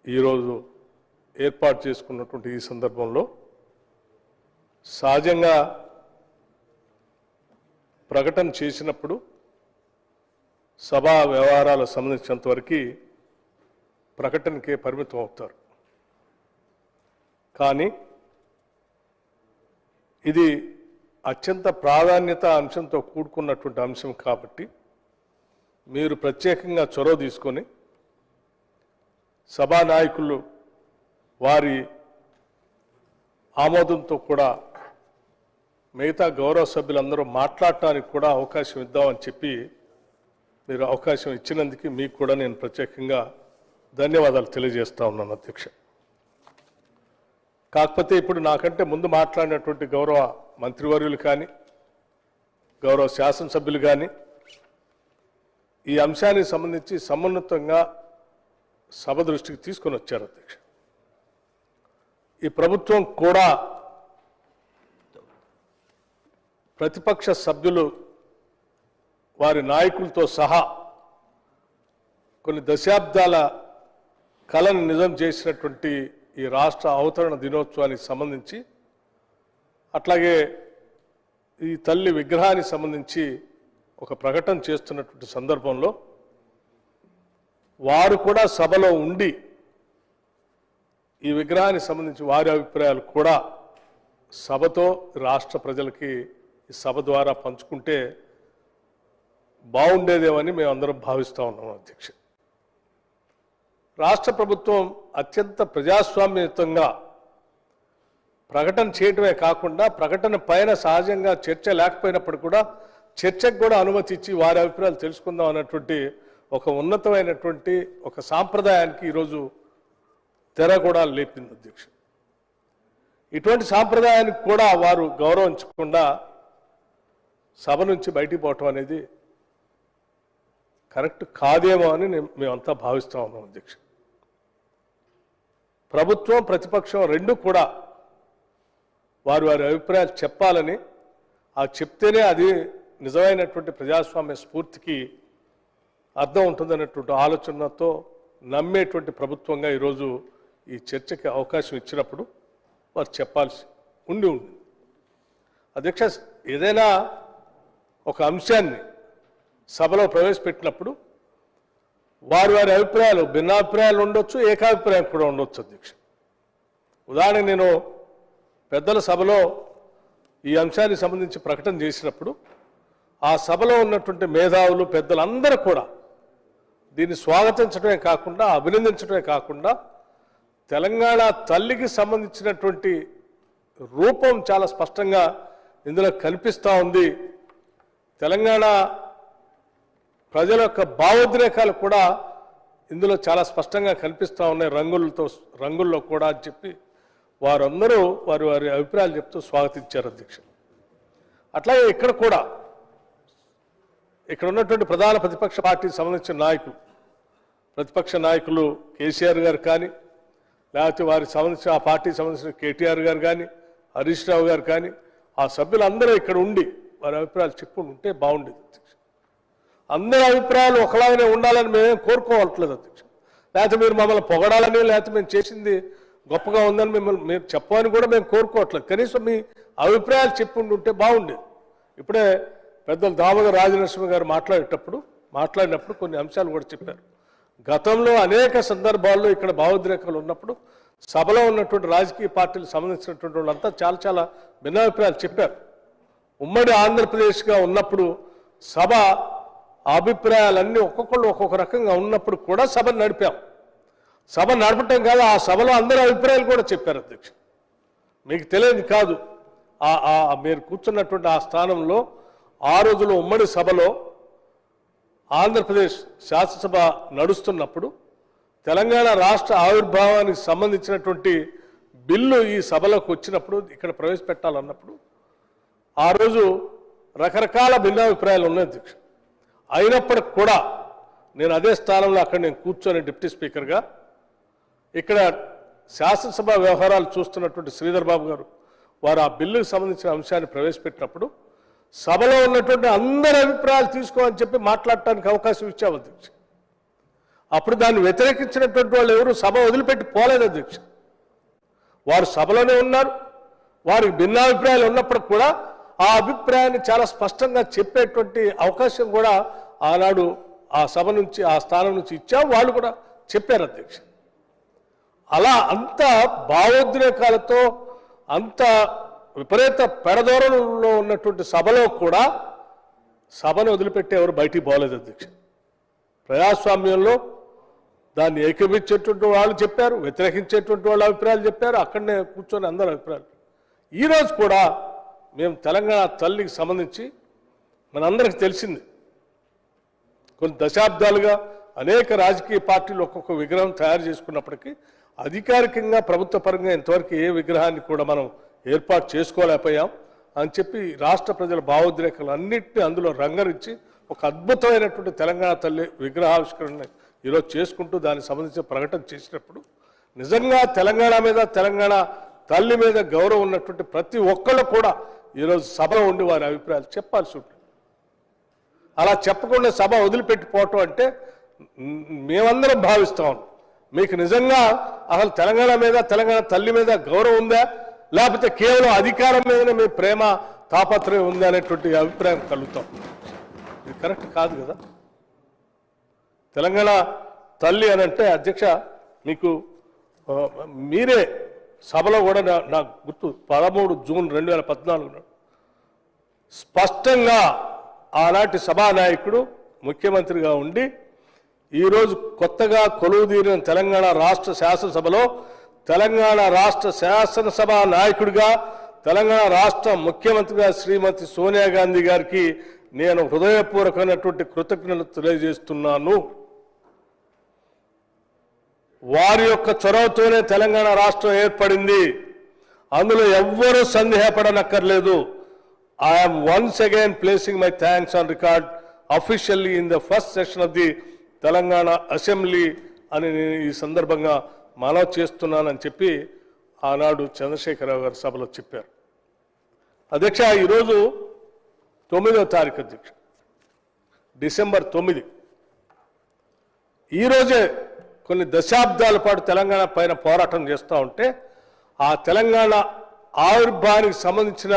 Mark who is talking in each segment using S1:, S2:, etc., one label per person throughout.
S1: ఈరోజు ఏర్పాటు చేసుకున్నటువంటి ఈ సందర్భంలో సహజంగా ప్రకటన చేసినప్పుడు సభా వ్యవహారాలకు సంబంధించినంతవరకు ప్రకటనకే పరిమితం అవుతారు. కానీ ఇది అత్యంత ప్రాధాన్యత అంశంతో కూడుకున్నటువంటి అంశం కాబట్టి మీరు ప్రత్యేకంగా చొరవ తీసుకొని సభా నాయకులు వారి ఆమోదంతో కూడా మిగతా గౌరవ సభ్యులందరూ మాట్లాడటానికి కూడా అవకాశం ఇద్దామని చెప్పి మీరు అవకాశం ఇచ్చినందుకు మీకు కూడా నేను ప్రత్యేకంగా ధన్యవాదాలు తెలియజేస్తా ఉన్నాను అధ్యక్ష. కాకపోతే ఇప్పుడు నాకంటే ముందు మాట్లాడినటువంటి గౌరవ మంత్రివర్యులు కానీ గౌరవ శాసనసభ్యులు కానీ ఈ అంశానికి సంబంధించి సమున్నతంగా సభ దృష్టికి తీసుకొని వచ్చారు అధ్యక్ష. ఈ ప్రభుత్వం కూడా ప్రతిపక్ష సభ్యులు వారి నాయకులతో సహా కొన్ని దశాబ్దాల కళను నిజం చేసినటువంటి ఈ రాష్ట్ర అవతరణ దినోత్సవానికి సంబంధించి అట్లాగే ఈ తల్లి విగ్రహానికి సంబంధించి ఒక ప్రకటన చేస్తున్నటువంటి సందర్భంలో వారు కూడా సభలో ఉండి ఈ విగ్రహానికి సంబంధించి వారి అభిప్రాయాలు కూడా సభతో రాష్ట్ర ప్రజలకి ఈ సభ ద్వారా పంచుకుంటే బాగుండేదేమని మేమందరం భావిస్తూ ఉన్నాం అధ్యక్ష. రాష్ట్ర ప్రభుత్వం అత్యంత ప్రజాస్వామ్యయుతంగా ప్రకటన చేయటమే కాకుండా ప్రకటన పైన సహజంగా చర్చ లేకపోయినప్పుడు కూడా చర్చకు కూడా అనుమతి ఇచ్చి వారి అభిప్రాయాలు తెలుసుకుందాం అన్నటువంటి ఒక ఉన్నతమైనటువంటి ఒక సాంప్రదాయానికి ఈరోజు తెర కూడా లేపింది అధ్యక్ష. ఇటువంటి సాంప్రదాయానికి కూడా వారు గౌరవించకుండా సభ నుంచి బయటికి పోవటం అనేది కరెక్ట్ కాదేమో అని మేమంతా భావిస్తూ ఉన్నాం అధ్యక్ష. ప్రభుత్వం ప్రతిపక్షం రెండు కూడా వారి వారి అభిప్రాయాలు చెప్పాలని, ఆ చెప్తేనే అది నిజమైనటువంటి ప్రజాస్వామ్య స్ఫూర్తికి అర్థం ఉంటుందన్నటువంటి ఆలోచనతో నమ్మేటువంటి ప్రభుత్వంగా ఈరోజు ఈ చర్చకి అవకాశం ఇచ్చినప్పుడు వారు చెప్పాల్సి ఉంది. అధ్యక్ష, ఏదైనా ఒక అంశాన్ని సభలో ప్రవేశపెట్టినప్పుడు వారి వారి అభిప్రాయాలు భిన్నాభిప్రాయాలు ఉండొచ్చు, ఏకాభిప్రాయం కూడా ఉండొచ్చు అధ్యక్ష. ఉదాహరణకు నేను పెద్దల సభలో ఈ అంశానికి సంబంధించి ప్రకటన చేసినప్పుడు ఆ సభలో ఉన్నటువంటి మేధావులు పెద్దలందరూ కూడా దీన్ని స్వాగతించడమే కాకుండా అభినందించడమే కాకుండా తెలంగాణ తల్లికి సంబంధించినటువంటి రూపం చాలా స్పష్టంగా ఇందులో కనిపిస్తూ ఉంది. తెలంగాణ ప్రజల యొక్క భావోద్రేకాలు కూడా ఇందులో చాలా స్పష్టంగా కనిపిస్తూ ఉన్నాయి రంగుల్లో కూడా అని చెప్పి వారందరూ వారి వారి అభిప్రాయాలు చెప్తూ స్వాగతించారు అధ్యక్ష. అట్లాగే ఇక్కడ కూడా ఇక్కడ ఉన్నటువంటి ప్రధాన ప్రతిపక్ష పార్టీకి సంబంధించిన నాయకులు, ప్రతిపక్ష నాయకులు కేసీఆర్ గారు కానీ లేకపోతే వారికి సంబంధించిన ఆ పార్టీకి సంబంధించిన కేటీఆర్ గారు కానీ హరీష్ రావు గారు కానీ ఆ సభ్యులందరూ ఇక్కడ ఉండి వారి అభిప్రాయాలు చెప్పుకుంటే బాగుండేది అధ్యక్ష. అందరి అభిప్రాయాలు ఒకలాగానే ఉండాలని మేమేం కోరుకోవట్లేదు అధ్యక్ష. లేకపోతే మీరు మమ్మల్ని పొగడాలని లేకపోతే మేము చేసింది గొప్పగా ఉందని మీరు చెప్పని కూడా మేము కోరుకోవట్లేదు. కనీసం మీ అభిప్రాయాలు చెప్పుకుంటుంటే బాగుండేది. ఇప్పుడే పెద్దలు దామోదర రాజనరసింహ గారు మాట్లాడినప్పుడు కొన్ని అంశాలు కూడా చెప్పారు. గతంలో అనేక సందర్భాల్లో ఇక్కడ భావోద్రేకాలు ఉన్నప్పుడు సభలో ఉన్నటువంటి రాజకీయ పార్టీలకు సంబంధించినటువంటి వాళ్ళంతా చాలా చాలా భిన్నాభిప్రాయాలు చెప్పారు. ఉమ్మడి ఆంధ్రప్రదేశ్గా ఉన్నప్పుడు సభ అభిప్రాయాలన్నీ ఒక్కొక్కళ్ళు ఒక్కొక్క రకంగా ఉన్నప్పుడు కూడా సభను నడిపాం. సభ నడపటం కాదు, ఆ సభలో అందరి అభిప్రాయాలు కూడా చెప్పారు అధ్యక్ష. మీకు తెలియదు కాదు, మీరు కూర్చున్నటువంటి ఆ స్థానంలో ఆ రోజులో ఉమ్మడి సభలో ఆంధ్రప్రదేశ్ శాసనసభ నడుస్తున్నప్పుడు తెలంగాణ రాష్ట్ర ఆవిర్భావానికి సంబంధించినటువంటి బిల్లు ఈ సభలోకి వచ్చినప్పుడు ఇక్కడ ప్రవేశపెట్టాలన్నప్పుడు ఆ రోజు రకరకాల భిన్నాభిప్రాయాలు ఉన్నాయి అధ్యక్ష. అయినప్పటికి కూడా నేను అదే స్థానంలో అక్కడ నేను కూర్చొని డిప్యూటీ స్పీకర్గా ఇక్కడ శాసనసభ వ్యవహారాలు చూస్తున్నటువంటి శ్రీధర్ బాబు గారు వారు ఆ బిల్లుకు సంబంధించిన అంశాన్ని ప్రవేశపెట్టినప్పుడు సభలో ఉన్నటువంటి అందరి అభిప్రాయాలు తీసుకోమని చెప్పి మాట్లాడటానికి అవకాశం ఇచ్చాము అధ్యక్ష. అప్పుడు దాన్ని వ్యతిరేకించినటువంటి వాళ్ళు ఎవరు సభ వదిలిపెట్టి పోలేదు అధ్యక్ష. వారు సభలోనే ఉన్నారు. వారికి భిన్నాభిప్రాయాలు ఉన్నప్పుడు కూడా ఆ అభిప్రాయాన్ని చాలా స్పష్టంగా చెప్పేటువంటి అవకాశం కూడా ఆనాడు ఆ సభ నుంచి ఆ స్థానం నుంచి ఇచ్చాం. వాళ్ళు కూడా చెప్పారు అధ్యక్ష. అలా అంత భావోద్రేకాలతో అంత విపరీత పెడదోరణలో ఉన్నటువంటి సభలో కూడా సభను వదిలిపెట్టి ఎవరు బయటికి పోలేదు అధ్యక్ష. ప్రజాస్వామ్యంలో దాన్ని ఏకీభవించేటువంటి వాళ్ళు చెప్పారు, వ్యతిరేకించేటువంటి వాళ్ళ అభిప్రాయాలు చెప్పారు. అక్కడనే కూర్చొని అందరి అభిప్రాయాలు. ఈరోజు కూడా మేము తెలంగాణ తల్లికి సంబంధించి మనందరికీ తెలిసింది, కొన్ని దశాబ్దాలుగా అనేక రాజకీయ పార్టీలు ఒక్కొక్క విగ్రహం తయారు చేసుకున్నప్పటికీ అధికారికంగా ప్రభుత్వ పరంగా ఇంతవరకు ఏ విగ్రహాన్ని కూడా మనం ఏర్పాటు చేసుకోలేకపోయాం అని చెప్పి రాష్ట్ర ప్రజల భావోద్రేకాలు అన్నింటినీ అందులో రంగరించి ఒక అద్భుతమైనటువంటి తెలంగాణ తల్లి విగ్రహావిష్కరణ ఈరోజు చేసుకుంటూ దానికి సంబంధించిన ప్రకటన చేసినప్పుడు నిజంగా తెలంగాణ మీద తెలంగాణ తల్లి మీద గౌరవం ఉన్నటువంటి ప్రతి ఒక్కళ్ళు కూడా ఈరోజు సభలో ఉండి వారి అభిప్రాయాలు చెప్పాల్సి ఉంటుంది. అలా చెప్పకుండా సభ వదిలిపెట్టిపోవటం అంటే మేమందరం భావిస్తాం, మీకు నిజంగా అసలు తెలంగాణ మీద తెలంగాణ తల్లి మీద గౌరవం ఉందా, లేకపోతే కేవలం అధికారం మీదనే మీ ప్రేమ తాపత్రయం ఉందా అనేటువంటి అభిప్రాయం కలుగుతాం. ఇది కరెక్ట్ కాదు కదా. తెలంగాణ తల్లి అని అంటే అధ్యక్ష మీకు మీరే సభలో కూడా నాకు గుర్తు 13 జూన్ 2014 స్పష్టంగా ఆనాటి సభానాయకుడు ముఖ్యమంత్రిగా ఉండి ఈరోజు కొత్తగా కొలువుదీరిన తెలంగాణ రాష్ట్ర శాసనసభలో తెలంగాణ రాష్ట్ర శాసనసభ నాయకుడిగా తెలంగాణ రాష్ట్ర ముఖ్యమంత్రిగా శ్రీమతి సోనియా గాంధీ గారికి నేను హృదయపూర్వకమైనటువంటి కృతజ్ఞతలు తెలియజేస్తున్నాను. వారి యొక్క చొరవతోనే తెలంగాణ రాష్ట్రం ఏర్పడింది, అందులో ఎవ్వరూ సందేహపడనక్కర్లేదు. I'm once again placing my thanks on record officially in the first session of the Telangana assembly అని నేను ఈ సందర్భంగా మనవి చేస్తున్నానని చెప్పి ఆనాడు చంద్రశేఖరరావు గారు సభలో చెప్పారు. అధ్యక్ష ఈరోజు 9వ తారీఖు అధ్యక్ష, డిసెంబర్ 9. ఈరోజే కొన్ని దశాబ్దాల పాటు తెలంగాణ పైన పోరాటం చేస్తూ ఉంటే ఆ తెలంగాణ ఆవిర్భావానికి సంబంధించిన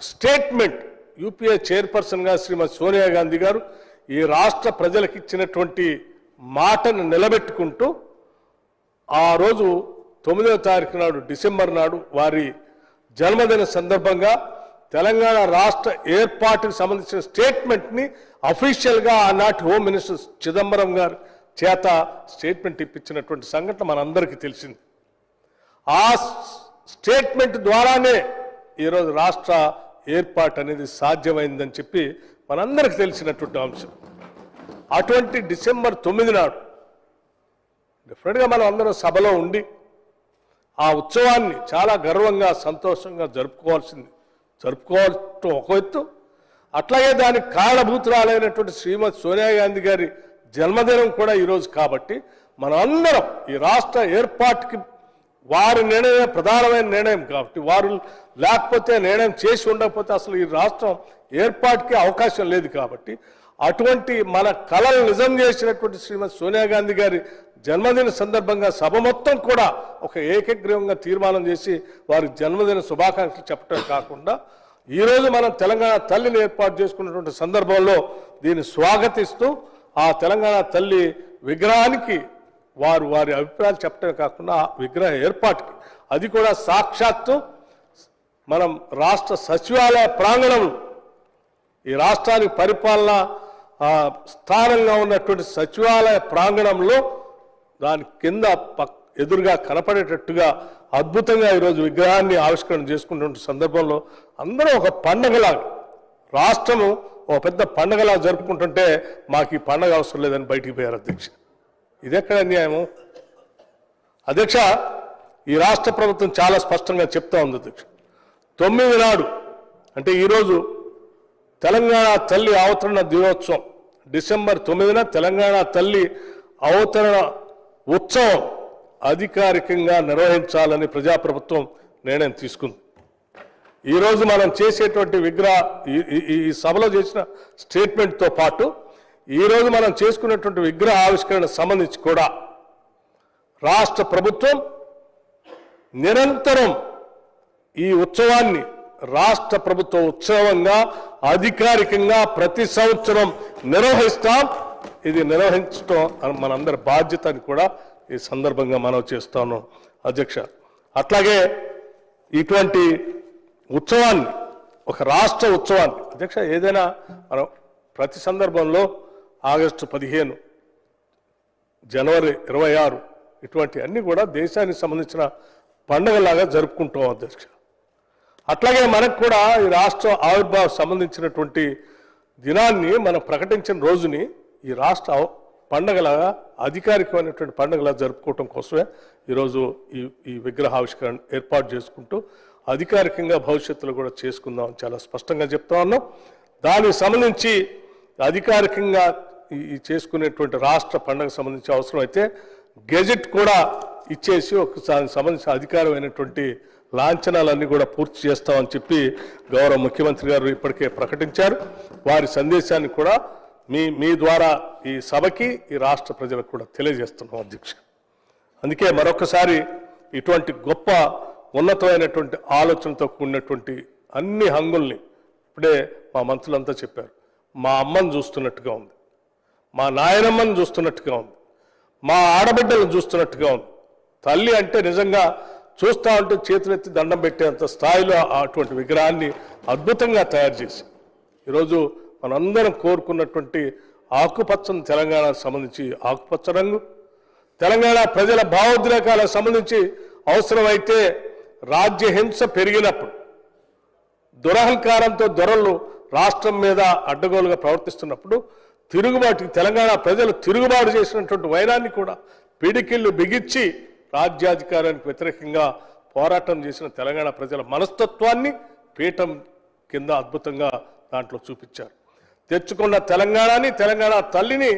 S1: స్టేట్మెంట్ యూపీఏ చైర్పర్సన్గా శ్రీమతి సోనియా గాంధీ గారు ఈ రాష్ట్ర ప్రజలకు ఇచ్చినటువంటి మాటను నిలబెట్టుకుంటూ ఆ రోజు 9వ తారీఖు నాడు డిసెంబర్ నాడు వారి జన్మదిన సందర్భంగా తెలంగాణ రాష్ట్ర ఏర్పాటుకు సంబంధించిన స్టేట్మెంట్ని అఫీషియల్గా ఆనాటి హోమ్ మినిస్టర్ చిదంబరం గారు చేత స్టేట్మెంట్ ఇప్పించినటువంటి సంఘటన మనందరికీ తెలిసింది. ఆ స్టేట్మెంట్ ద్వారానే ఈరోజు రాష్ట్ర ఏర్పాటు అనేది సాధ్యమైందని చెప్పి మనందరికీ తెలిసినటువంటి అంశం. అటువంటి డిసెంబర్ 9 నాడు డెఫినెట్గా మనం అందరం సభలో ఉండి ఆ ఉత్సవాన్ని చాలా గర్వంగా సంతోషంగా జరుపుకోవటం ఒక ఎత్తు, అట్లాగే దానికి కారణభూతురాలైనటువంటి శ్రీమతి సోనియా గాంధీ గారి జన్మదినం కూడా ఈరోజు కాబట్టి మనం అందరం ఈ రాష్ట్ర ఏర్పాటుకి వారి నిర్ణయం ప్రధానమైన నిర్ణయం కాబట్టి వారు లేకపోతే నిర్ణయం చేసి ఉండకపోతే అసలు ఈ రాష్ట్రం ఏర్పాటుకి అవకాశం లేదు కాబట్టి అటువంటి మన కళలు నిజం చేసినటువంటి శ్రీమతి సోనియా గాంధీ గారి జన్మదిన సందర్భంగా సభ మొత్తం కూడా ఒక ఏకగ్రీవంగా తీర్మానం చేసి వారి జన్మదిన శుభాకాంక్షలు చెప్పడం కాకుండా ఈరోజు మనం తెలంగాణ తల్లిని ఏర్పాటు చేసుకున్నటువంటి సందర్భంలో దీన్ని స్వాగతిస్తూ ఆ తెలంగాణ తల్లి విగ్రహానికి వారి అభిప్రాయాలు చెప్పడమే కాకుండా ఆ విగ్రహ ఏర్పాటుకి అది కూడా సాక్షాత్తు మనం రాష్ట్ర సచివాలయ ప్రాంగణంలో ఈ రాష్ట్రానికి పరిపాలన స్థానంగా ఉన్నటువంటి సచివాలయ ప్రాంగణంలో దాని కింద ఎదురుగా కనపడేటట్టుగా అద్భుతంగా ఈరోజు విగ్రహాన్ని ఆవిష్కరణ చేసుకున్న సందర్భంలో అందరూ ఒక పండగలాగా రాష్ట్రము ఒక పెద్ద పండగలా జరుపుకుంటుంటే మాకు ఈ పండగ అవసరం లేదని బయటికి పోయారు అధ్యక్ష. ఇదెక్కడ అన్యాయము అధ్యక్ష? ఈ రాష్ట్ర ప్రభుత్వం చాలా స్పష్టంగా చెప్తా ఉంది అధ్యక్ష. 9 నాడు అంటే ఈరోజు తెలంగాణ తల్లి అవతరణ దినోత్సవం డిసెంబర్ 9న తెలంగాణ తల్లి అవతరణ ఉత్సవం అధికారికంగా నిర్వహించాలని ప్రజాప్రభుత్వం నిర్ణయం తీసుకుంది. ఈరోజు మనం చేసేటువంటి ఈ సభలో చేసిన స్టేట్మెంట్తో పాటు ఈరోజు మనం చేసుకున్నటువంటి విగ్రహ ఆవిష్కరణ సంబంధించి కూడా రాష్ట్ర ప్రభుత్వం నిరంతరం ఈ ఉత్సవాన్ని రాష్ట్ర ప్రభుత్వ ఉత్సవంగా అధికారికంగా ప్రతి సంవత్సరం నిర్వహిస్తాం. ఇది నిర్వహించడం మనందరి బాధ్యత అని కూడా ఈ సందర్భంగా మనం చేస్తాను అధ్యక్ష. అట్లాగే ఇటువంటి ఉత్సవాన్ని ఒక రాష్ట్ర ఉత్సవాన్ని అధ్యక్ష ఏదైనా మనం ప్రతి సందర్భంలో ఆగస్టు 15, జనవరి 26 ఇటువంటి అన్ని కూడా దేశానికి సంబంధించిన పండుగలాగా జరుపుకుంటాం అధ్యక్ష. అట్లాగే మనకు కూడా ఈ రాష్ట్ర ఆవిర్భావం సంబంధించినటువంటి దినాన్ని మనం ప్రకటించిన రోజుని ఈ రాష్ట్ర పండుగలాగా అధికారికమైనటువంటి పండుగలా జరుపుకోవటం కోసమే ఈరోజు ఈ విగ్రహావిష్కరణ ఏర్పాటు చేసుకుంటూ అధికారికంగా భవిష్యత్తులో కూడా చేసుకుందాం చాలా స్పష్టంగా చెప్తా ఉన్నాం. దానికి సంబంధించి అధికారికంగా ఈ చేసుకునేటువంటి రాష్ట్ర పండుగకు సంబంధించి అవసరమైతే గెజెట్ కూడా ఇచ్చేసి ఒకసారి సంబంధించిన అధికారమైనటువంటి లాంఛనాలన్నీ కూడా పూర్తి చేస్తామని చెప్పి గౌరవ ముఖ్యమంత్రి గారు ఇప్పటికే ప్రకటించారు. వారి సందేశాన్ని కూడా మీ ద్వారా ఈ సభకి ఈ రాష్ట్ర ప్రజలకు కూడా తెలియజేస్తున్నాం అధ్యక్ష. అందుకే మరొకసారి ఇటువంటి గొప్ప ఉన్నతమైనటువంటి ఆలోచనతో కూడినటువంటి అన్ని హంగుల్ని ఇప్పుడే మా మంత్రులంతా చెప్పారు. మా అమ్మను చూస్తున్నట్టుగా ఉంది, మా నాయనమ్మను చూస్తున్నట్టుగా ఉంది, మా ఆడబిడ్డలను చూస్తున్నట్టుగా ఉంది. తల్లి అంటే నిజంగా చూస్తూ ఉంటే చేతులెత్తి దండం పెట్టేంత స్థాయిలో అటువంటి విగ్రహాన్ని అద్భుతంగా తయారు చేసి ఈరోజు మనందరం కోరుకున్నటువంటి ఆకుపచ్చని తెలంగాణకు సంబంధించి ఆకుపచ్చ రంగు, తెలంగాణ ప్రజల భావోద్రేకాలకు సంబంధించి అవసరమైతే రాజ్యహింస పెరిగినప్పుడు దురహంకారంతో దొరలు రాష్ట్రం మీద అడ్డగోలుగా ప్రవర్తిస్తున్నప్పుడు తిరుగుబాటుకి తెలంగాణ ప్రజలు తిరుగుబాటు చేసినటువంటి వైరాన్ని కూడా పిడికిళ్ళు బిగించి రాజ్యాధికారానికి వ్యతిరేకంగా పోరాటం చేసిన తెలంగాణ ప్రజల మనస్తత్వాన్ని పీఠం కింద అద్భుతంగా దాంట్లో చూపించారు. తెచ్చుకున్న తెలంగాణని, తెలంగాణ తల్లిని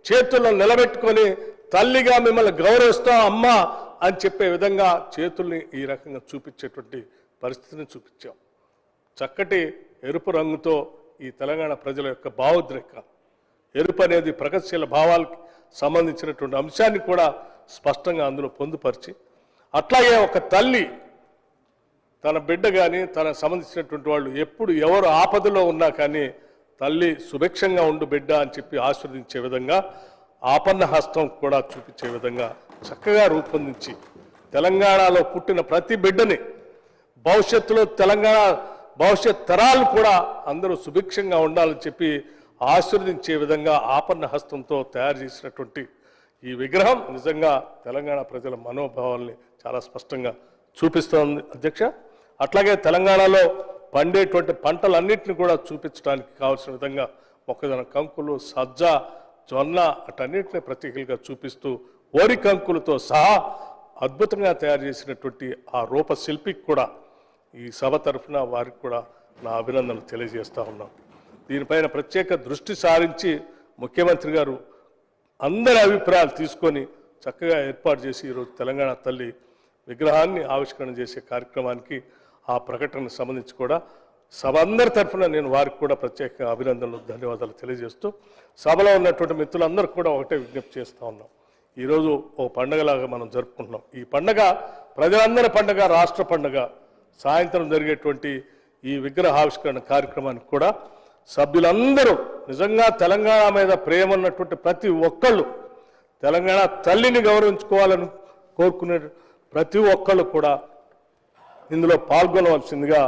S1: చేతుల్లో నిలబెట్టుకొని తల్లిగా మిమ్మల్ని గౌరవిస్తాం అమ్మా అని చెప్పే విధంగా చేతుల్ని ఈ రకంగా చూపించేటువంటి పరిస్థితిని చూపించాం. చక్కటి ఎరుపు రంగుతో ఈ తెలంగాణ ప్రజల యొక్క భావోద్రేక ఎరుపు అనేది ప్రగతిశీల భావాలకు సంబంధించినటువంటి అంశాన్ని కూడా స్పష్టంగా అందులో పొందుపరిచి అట్లాగే ఒక తల్లి తన బిడ్డ కానీ తన సంబంధించినటువంటి వాళ్ళు ఎప్పుడు ఎవరు ఆపదలో ఉన్నా కానీ తల్లి సుభిక్షంగా ఉండు బిడ్డ అని చెప్పి ఆశీర్వదించే విధంగా ఆపన్న హస్తం కూడా చూపించే విధంగా చక్కగా రూపొందించి తెలంగాణలో పుట్టిన ప్రతి బిడ్డని భవిష్యత్తులో తెలంగాణ భవిష్యత్ తరాలు కూడా అందరూ సుభిక్షంగా ఉండాలని చెప్పి ఆశీర్వదించే విధంగా ఆపన్న హస్తంతో తయారు చేసినటువంటి ఈ విగ్రహం నిజంగా తెలంగాణ ప్రజల మనోభావాల్ని చాలా స్పష్టంగా చూపిస్తోంది అధ్యక్ష. అట్లాగే తెలంగాణలో పండేటువంటి పంటలన్నింటినీ కూడా చూపించడానికి కావాల్సిన విధంగా మొక్కజొన్న కంకులు, సజ్జ, జొన్న అటన్నిటిని ప్రతీకలుగా చూపిస్తూ వరి కంకులతో సహా అద్భుతంగా తయారు చేసినటువంటి ఆ రూపశిల్పికి కూడా ఈ సభ తరఫున వారికి కూడా నా అభినందనలు తెలియజేస్తూ ఉన్నాం. దీనిపైన ప్రత్యేక దృష్టి సారించి ముఖ్యమంత్రి గారు అందరి అభిప్రాయాలు తీసుకొని చక్కగా ఏర్పాటు చేసి ఈరోజు తెలంగాణ తల్లి విగ్రహాన్ని ఆవిష్కరణ చేసే కార్యక్రమానికి ఆ ప్రకటనకు సంబంధించి కూడా సభ అందరి తరఫున నేను వారికి కూడా ప్రత్యేక అభినందనలు ధన్యవాదాలు తెలియజేస్తూ సభలో ఉన్నటువంటి మిత్రులందరూ కూడా ఒకటే విజ్ఞప్తి చేస్తూ ఉన్నాం. ఈరోజు ఓ పండగలాగా మనం జరుపుకుంటున్నాం. ఈ పండగ ప్రజలందరి పండగ, రాష్ట్ర పండగ. సాయంత్రం జరిగేటువంటి ఈ విగ్రహావిష్కరణ కార్యక్రమానికి కూడా సభ్యులందరూ నిజంగా తెలంగాణ మీద ప్రేమ ఉన్నటువంటి ప్రతి ఒక్కళ్ళు తెలంగాణ తల్లిని గౌరవించుకోవాలని కోరుకునే ప్రతి ఒక్కళ్ళు కూడా ఇందులో పాల్గొనవలసిందిగా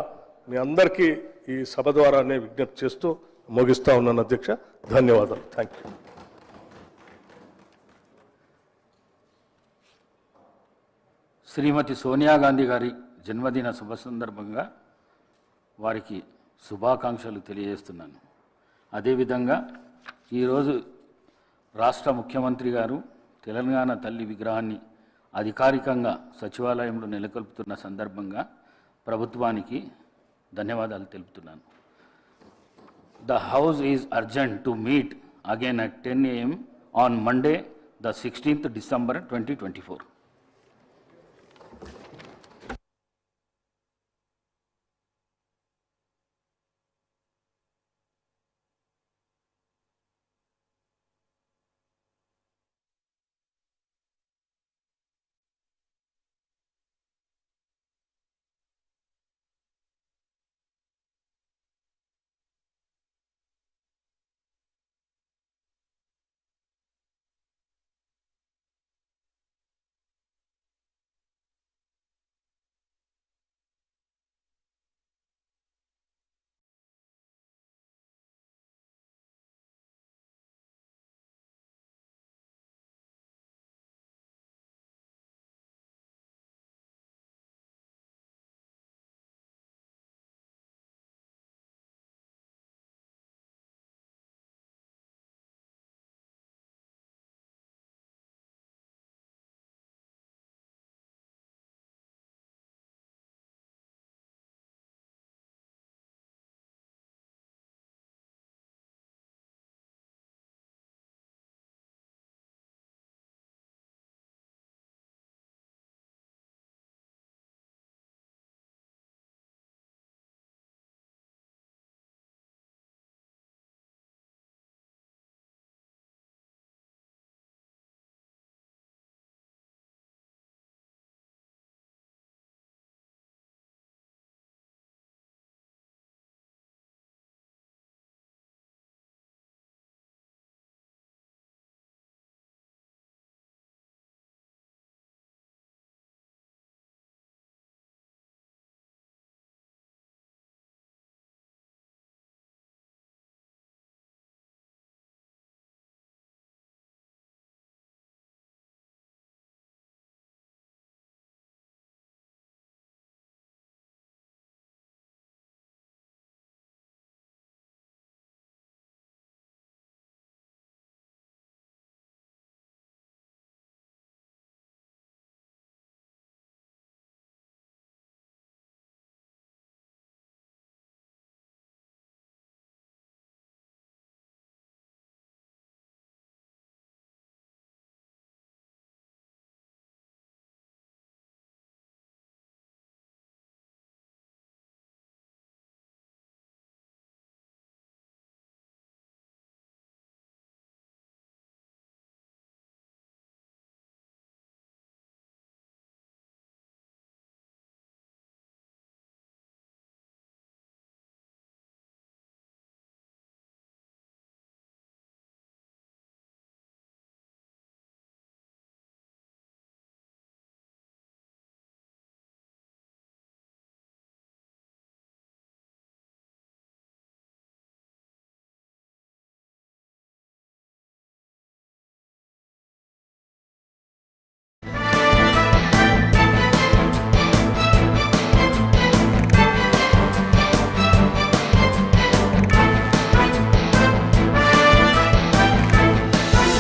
S1: మీ అందరికీ ఈ సభ ద్వారానే విజ్ఞప్తి చేస్తూ ముగిస్తా ఉన్నాను అధ్యక్ష. ధన్యవాదాలు. Thank you.
S2: శ్రీమతి సోనియా గాంధీ గారి జన్మదిన శుభ సందర్భంగా వారికి శుభాకాంక్షలు తెలియజేస్తున్నాను. అదేవిధంగా ఈరోజు రాష్ట్ర ముఖ్యమంత్రి గారు తెలంగాణ తల్లి విగ్రహాన్ని అధికారికంగా సచివాలయంలో నెలకొల్పుతున్న సందర్భంగా ప్రభుత్వానికి ధన్యవాదాలు తెలుపుతున్నాను. The house is urgent to meet again at 10 AM on Monday, the 16th December 2024.